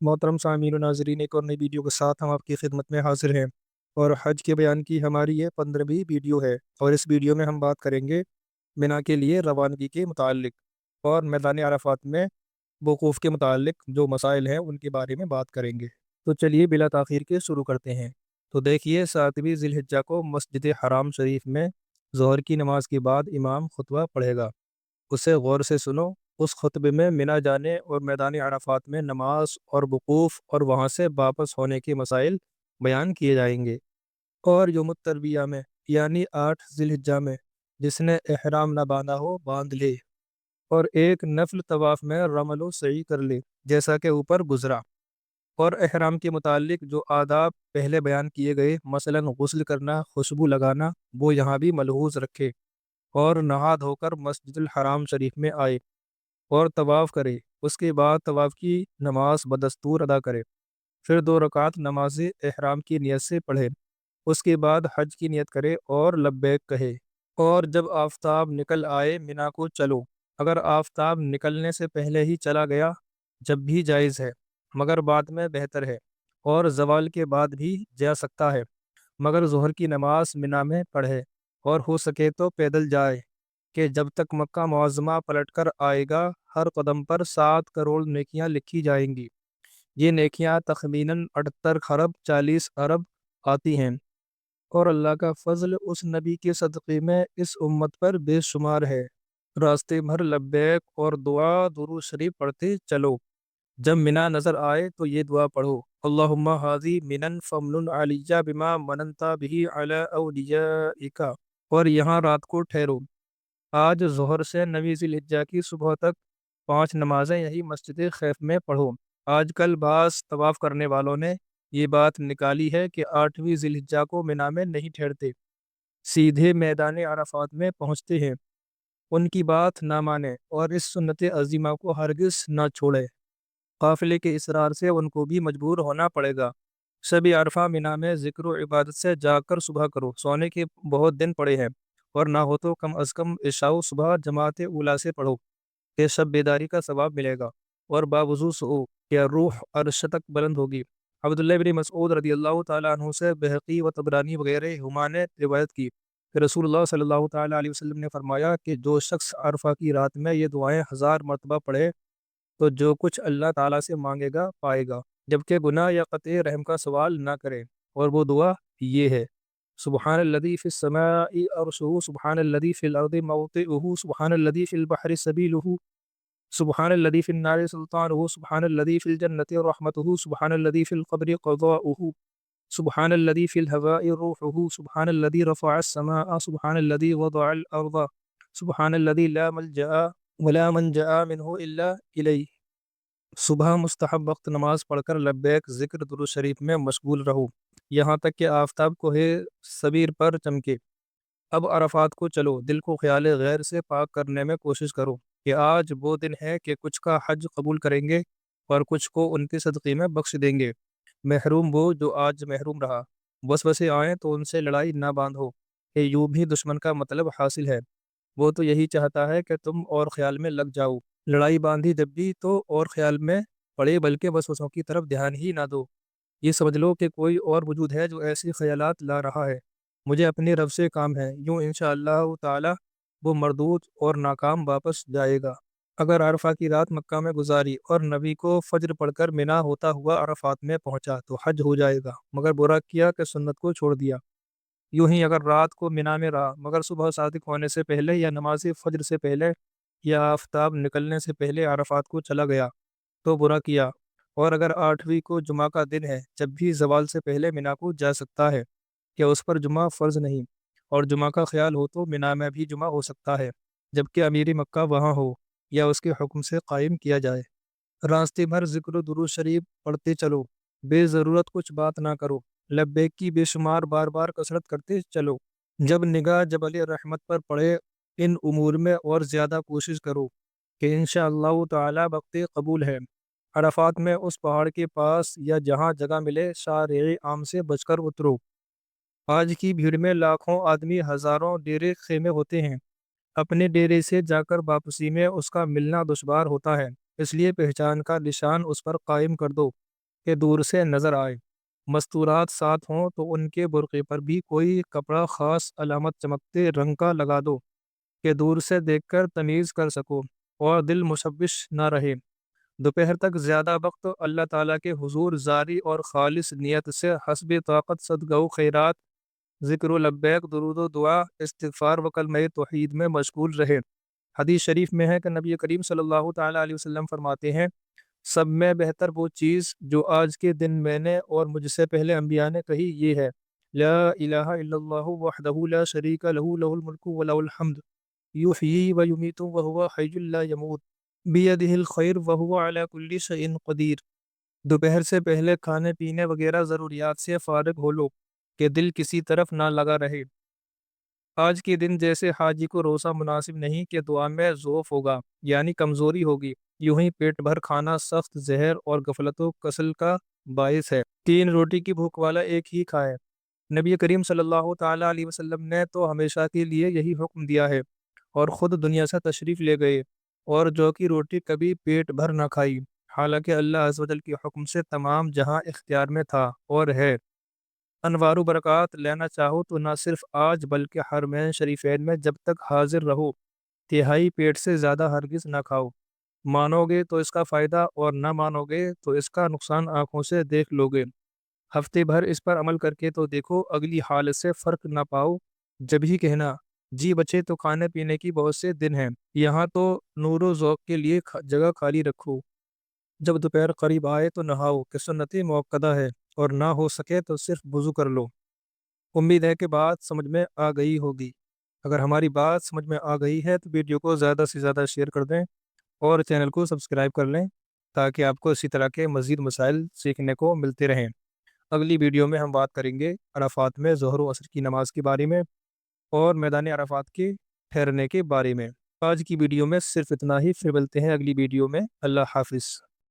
محترم سامعین و ناظرین، ایک اور نئی ویڈیو کے ساتھ ہم آپ کی خدمت میں حاضر ہیں، اور حج کے بیان کی ہماری یہ 15ویں ویڈیو ہے، اور اس ویڈیو میں ہم بات کریں گے منا کے لیے روانگی کے متعلق اور میدان عرفات میں وقوف کے متعلق جو مسائل ہیں ان کے بارے میں بات کریں گے۔ تو چلیے بلا تاخیر کے شروع کرتے ہیں۔ تو دیکھیے، 7ویں ذی الحجہ کو مسجد حرام شریف میں ظہر کی نماز کے بعد امام خطبہ پڑھے گا، اسے غور سے سنو۔ اس خطبے میں منا جانے اور میدان عرفات میں نماز اور وقوف اور وہاں سے واپس ہونے کے مسائل بیان کیے جائیں گے۔ اور یوم الترویہ میں یعنی 8 ذی الحجہ میں جس نے احرام نہ باندھا ہو باندھ لے، اور ایک نفل طواف میں رمل و سعی کر لے جیسا کہ اوپر گزرا۔ اور احرام کے متعلق جو آداب پہلے بیان کیے گئے، مثلا غسل کرنا، خوشبو لگانا، وہ یہاں بھی ملحوظ رکھے، اور نہا دھو کر مسجد الحرام شریف میں آئے اور طواف کرے۔ اس کے بعد طواف کی نماز بدستور ادا کرے، پھر 2 رکعت نماز احرام کی نیت سے پڑھے، اس کے بعد حج کی نیت کرے اور لبیک کہے۔ اور جب آفتاب نکل آئے منا کو چلو، اگر آفتاب نکلنے سے پہلے ہی چلا گیا جب بھی جائز ہے، مگر بعد میں بہتر ہے، اور زوال کے بعد بھی جا سکتا ہے، مگر ظہر کی نماز منا میں پڑھے، اور ہو سکے تو پیدل جائے کہ جب تک مکہ معظمہ پلٹ کر آئے گا ہر قدم پر 7 کروڑ نیکیاں لکھی جائیں گی۔ یہ نیکیاں تخمیناً 78 خرب 40 ارب آتی ہیں، اور اللہ کا فضل اس نبی کے صدقے میں اس امت پر بے شمار ہے۔ راستے بھر لبیک اور دعا درود شریف پڑھتے چلو۔ جب منا نظر آئے تو یہ دعا پڑھو: اللہم حاذی منن فمنن علیہ بما مننتا بھی علی اولیائک۔ اور یہاں رات کو ٹھہرو۔ آج ظہر سے 9 ذی الحجہ کی صبح تک 5 نمازیں یہی مسجد خیف میں پڑھو۔ آج کل بعض طواف کرنے والوں نے یہ بات نکالی ہے کہ 8ویں ذی الحجہ کو منا میں نہیں ٹھہرتے، سیدھے میدان عرفات میں پہنچتے ہیں۔ ان کی بات نہ مانیں اور اس سنت عظیمہ کو ہرگز نہ چھوڑیں۔ قافلے کے اصرار سے ان کو بھی مجبور ہونا پڑے گا۔ شب عرفہ منا میں ذکر و عبادت سے جا کر صبح کرو، سونے کے بہت دن پڑے ہیں، اور نہ ہو تو کم از کم عشاء و صبح جماعت اولیٰ سے پڑھو کہ شب بیداری کا ثواب ملے گا، اور باوضو سو کہ روح عرش تک بلند ہوگی۔ عبداللہ بن مسعود رضی اللہ تعالیٰ عنہ سے بہقی و طبرانی وغیرہ ہما نے روایت کی کہ رسول اللہ صلی اللہ تعالیٰ علیہ وسلم نے فرمایا کہ جو شخص عرفہ کی رات میں یہ دعائیں 1000 مرتبہ پڑھے تو جو کچھ اللہ تعالیٰ سے مانگے گا پائے گا، جبکہ گناہ یا قطع رحم کا سوال نہ کرے۔ اور وہ دعا یہ ہے: سبحان الذی فی السماء عرشہ، سبحان الذی فی الارض موضعہ، سبحان الذی فی البحر سبیلہ، سبحان الذی فی النار سلطانہ، سبحان الذی فی الجنۃ رحمتہ، سبحان الذی فی القبر قضاؤہ، سبحان الذی فی الہواء روحہ، سبحان الذی رفع السماء، سبحان الذی وضع الارض، سبحان الذی لا ملجأ ولا منجأ منہ الا الیہ۔ صبح مستحب وقت نماز پڑھ کر لبیک، ذکر، درود شریف میں مشغول رہو یہاں تک کہ آفتاب کوہ صبیر پر چمکے۔ اب عرفات کو چلو، دل کو خیال غیر سے پاک کرنے میں کوشش کرو کہ آج وہ دن ہے کہ کچھ کا حج قبول کریں گے اور کچھ کو ان کے صدقے میں بخش دیں گے۔ محروم وہ جو آج محروم رہا، وسوسے آئیں تو ان سے لڑائی نہ باندھو کہ یوں بھی دشمن کا مطلب حاصل ہے، وہ تو یہی چاہتا ہے کہ تم اور خیال میں لگ جاؤ۔ لڑائی باندھی جب بھی تو اور خیال میں پڑے، بلکہ وسوسوں کی طرف دھیان ہی نہ دو۔ یہ سمجھ لو کہ کوئی اور وجود ہے جو ایسی خیالات لا رہا ہے، مجھے اپنے رب سے کام ہے، یوں انشاءاللہ تعالی وہ مردود اور ناکام واپس جائے گا۔ اگر عرفہ کی رات مکہ میں گزاری اور نبی کو فجر پڑھ کر منا ہوتا ہوا عرفات میں پہنچا تو حج ہو جائے گا، مگر برا کیا کہ سنت کو چھوڑ دیا۔ یوں ہی اگر رات کو منا میں رہا مگر صبح صادق ہونے سے پہلے یا نماز فجر سے پہلے یا آفتاب نکلنے سے پہلے عرفات کو چلا گیا تو برا کیا۔ اور اگر 8ویں کو جمعہ کا دن ہے، جب بھی زوال سے پہلے منا کو جا سکتا ہے کہ اس پر جمعہ فرض نہیں، اور جمعہ کا خیال ہو تو منا میں بھی جمعہ ہو سکتا ہے جبکہ امیر مکہ وہاں ہو یا اس کے حکم سے قائم کیا جائے۔ راستے بھر ذکر و درود شریف پڑھتے چلو، بے ضرورت کچھ بات نہ کرو، لبیک کی بے شمار بار بار کثرت کرتے چلو۔ جب نگاہ جبل رحمت پر پڑے ان امور میں اور زیادہ کوشش کرو کہ انشاءاللہ تعالی وقت قبول ہے۔ عرفات میں اس پہاڑ کے پاس یا جہاں جگہ ملے شارع عام سے بچ کر اترو۔ آج کی بھیڑ میں لاکھوں آدمی، ہزاروں ڈیرے خیمے ہوتے ہیں، اپنے ڈیرے سے جا کر واپسی میں اس کا ملنا دشوار ہوتا ہے، اس لیے پہچان کا نشان اس پر قائم کر دو کہ دور سے نظر آئے، مستورات ساتھ ہوں تو ان کے برقعے پر بھی کوئی کپڑا خاص علامت چمکتے رنگ کا لگا دو کہ دور سے دیکھ کر تمیز کر سکو اور دل مشوش نہ رہے۔ دوپہر تک زیادہ وقت اللہ تعالیٰ کے حضور زاری اور خالص نیت سے حسب طاقت صدقہ و خیرات، ذکر و لبیک، درود و دعا، استغفار و کلمہ توحید میں مشغول رہے۔ حدیث شریف میں ہے کہ نبی کریم صلی اللہ تعالیٰ علیہ وسلم فرماتے ہیں، سب میں بہتر وہ چیز جو آج کے دن میں نے اور مجھ سے پہلے انبیاء نے کہی یہ ہے، لا الہ الا اللہ وحدہ لا شریک لہ لہ الملک و لہ الحمد یحیی و یمیت وہو حی لا یموت بیدہ الخیر وہو علی کل شیء قدیر۔ دوپہر سے پہلے کھانے پینے وغیرہ ضروریات سے فارغ ہو لو کہ دل کسی طرف نہ لگا رہے۔ آج کے دن جیسے حاجی کو روزہ مناسب نہیں کہ دعا میں ضعف ہوگا، یعنی کمزوری ہوگی، یوں ہی پیٹ بھر کھانا سخت زہر اور غفلت و کسل کا باعث ہے۔ 3 روٹی کی بھوک والا ایک ہی کھائے۔ نبی کریم صلی اللہ تعالیٰ علیہ وسلم نے تو ہمیشہ کے لیے یہی حکم دیا ہے اور خود دنیا سے تشریف لے گئے اور جو کی روٹی کبھی پیٹ بھر نہ کھائی، حالانکہ اللہ عز و جل کے حکم سے تمام جہاں اختیار میں تھا اور ہے۔ انوار و برکات لینا چاہو تو نہ صرف آج بلکہ حرمین شریفین میں جب تک حاضر رہو تہائی پیٹ سے زیادہ ہرگز نہ کھاؤ۔ مانو گے تو اس کا فائدہ اور نہ مانو گے تو اس کا نقصان آنکھوں سے دیکھ لو گے۔ ہفتے بھر اس پر عمل کر کے تو دیکھو، اگلی حالت سے فرق نہ پاؤ، جب ہی کہنا جی بچے تو کھانے پینے کی بہت سے دن ہیں، یہاں تو نور و ذوق کے لیے جگہ خالی رکھو۔ جب دوپہر قریب آئے تو نہاؤ کہ سنت موقدہ ہے، اور نہ ہو سکے تو صرف وضو کر لو۔ امید ہے کہ بات سمجھ میں آ گئی ہوگی۔ اگر ہماری بات سمجھ میں آ گئی ہے تو ویڈیو کو زیادہ سے زیادہ شیئر کر دیں اور چینل کو سبسکرائب کر لیں تاکہ آپ کو اسی طرح کے مزید مسائل سیکھنے کو ملتے رہیں۔ اگلی ویڈیو میں ہم بات کریں گے عرفات میں ظہر و عصر کی نماز کے بارے میں اور میدان عرفات کے ٹھہرنے کے بارے میں۔ آج کی ویڈیو میں صرف اتنا ہی، پھر ملتے ہیں اگلی ویڈیو میں۔ اللہ حافظ۔